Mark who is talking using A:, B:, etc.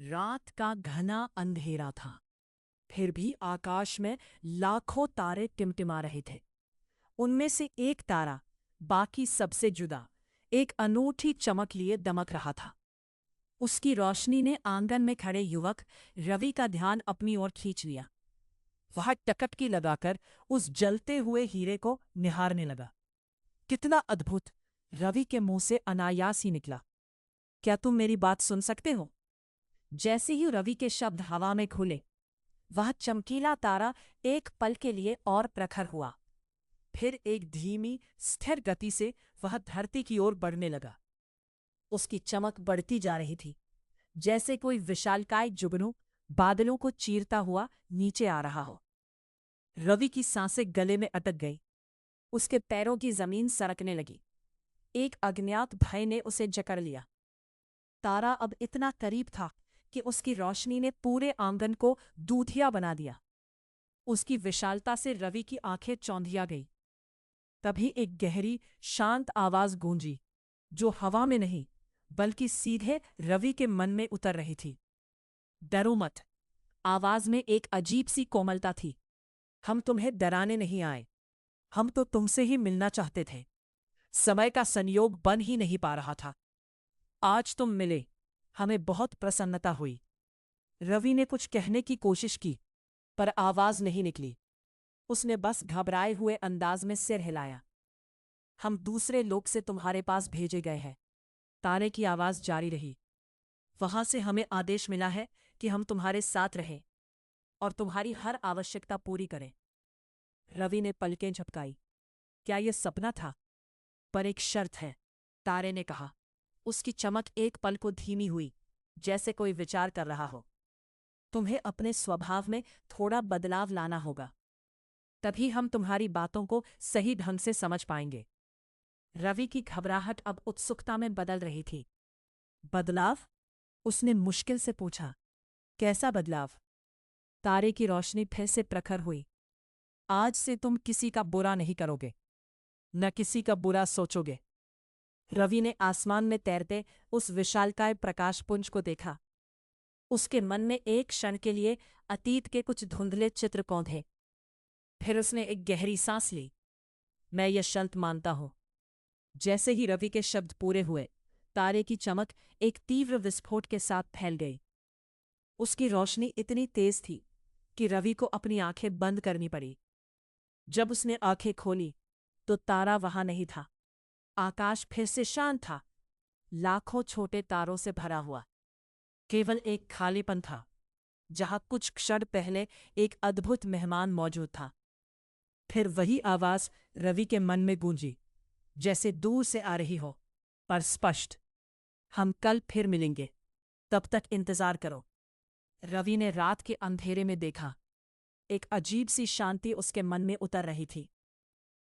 A: रात का घना अंधेरा था, फिर भी आकाश में लाखों तारे टिमटिमा रहे थे। उनमें से एक तारा बाकी सबसे जुदा एक अनूठी चमक लिए दमक रहा था। उसकी रोशनी ने आंगन में खड़े युवक रवि का ध्यान अपनी ओर खींच लिया। वह टकटकी लगाकर उस जलते हुए हीरे को निहारने लगा। कितना अद्भुत! रवि के मुंह से अनायास ही निकला, क्या तुम मेरी बात सुन सकते हो? जैसे ही रवि के शब्द हवा में खुले, वह चमकीला तारा एक पल के लिए और प्रखर हुआ। फिर एक धीमी स्थिर गति से वह धरती की ओर बढ़ने लगा। उसकी चमक बढ़ती जा रही थी, जैसे कोई विशालकाय जुगनू बादलों को चीरता हुआ नीचे आ रहा हो। रवि की सांसें गले में अटक गई। उसके पैरों की जमीन सरकने लगी। एक अज्ञात भय ने उसे जकड़ लिया। तारा अब इतना करीब था कि उसकी रोशनी ने पूरे आंगन को दूधिया बना दिया। उसकी विशालता से रवि की आंखें चौंधिया गई। तभी एक गहरी शांत आवाज गूंजी, जो हवा में नहीं बल्कि सीधे रवि के मन में उतर रही थी। डरो मत। आवाज में एक अजीब सी कोमलता थी। हम तुम्हें डराने नहीं आए, हम तो तुमसे ही मिलना चाहते थे। समय का संयोग बन ही नहीं पा रहा था। आज तुम मिले, हमें बहुत प्रसन्नता हुई। रवि ने कुछ कहने की कोशिश की, पर आवाज नहीं निकली। उसने बस घबराए हुए अंदाज में सिर हिलाया। हम दूसरे लोक से तुम्हारे पास भेजे गए हैं। तारे की आवाज जारी रही। वहां से हमें आदेश मिला है कि हम तुम्हारे साथ रहें और तुम्हारी हर आवश्यकता पूरी करें। रवि ने पलकें झपकाई। क्या यह सपना था? पर एक शर्त है, तारे ने कहा। उसकी चमक एक पल को धीमी हुई, जैसे कोई विचार कर रहा हो। तुम्हें अपने स्वभाव में थोड़ा बदलाव लाना होगा, तभी हम तुम्हारी बातों को सही ढंग से समझ पाएंगे। रवि की घबराहट अब उत्सुकता में बदल रही थी। बदलाव? उसने मुश्किल से पूछा। कैसा बदलाव? तारे की रोशनी फिर से प्रखर हुई। आज से तुम किसी का बुरा नहीं करोगे, न किसी का बुरा सोचोगे। रवि ने आसमान में तैरते उस विशालकाय प्रकाशपुंज को देखा। उसके मन में एक क्षण के लिए अतीत के कुछ धुंधले चित्र कौंधे। फिर उसने एक गहरी सांस ली। मैं यह शर्त मानता हूं। जैसे ही रवि के शब्द पूरे हुए, तारे की चमक एक तीव्र विस्फोट के साथ फैल गई। उसकी रोशनी इतनी तेज थी कि रवि को अपनी आंखें बंद करनी पड़ी। जब उसने आंखें खोली तो तारा वहां नहीं था। आकाश फिर से शांत था, लाखों छोटे तारों से भरा हुआ। केवल एक खालीपन था, जहां कुछ क्षण पहले एक अद्भुत मेहमान मौजूद था। फिर वही आवाज रवि के मन में गूंजी, जैसे दूर से आ रही हो, पर स्पष्ट। हम कल फिर मिलेंगे, तब तक इंतजार करो। रवि ने रात के अंधेरे में देखा। एक अजीब सी शांति उसके मन में उतर रही थी।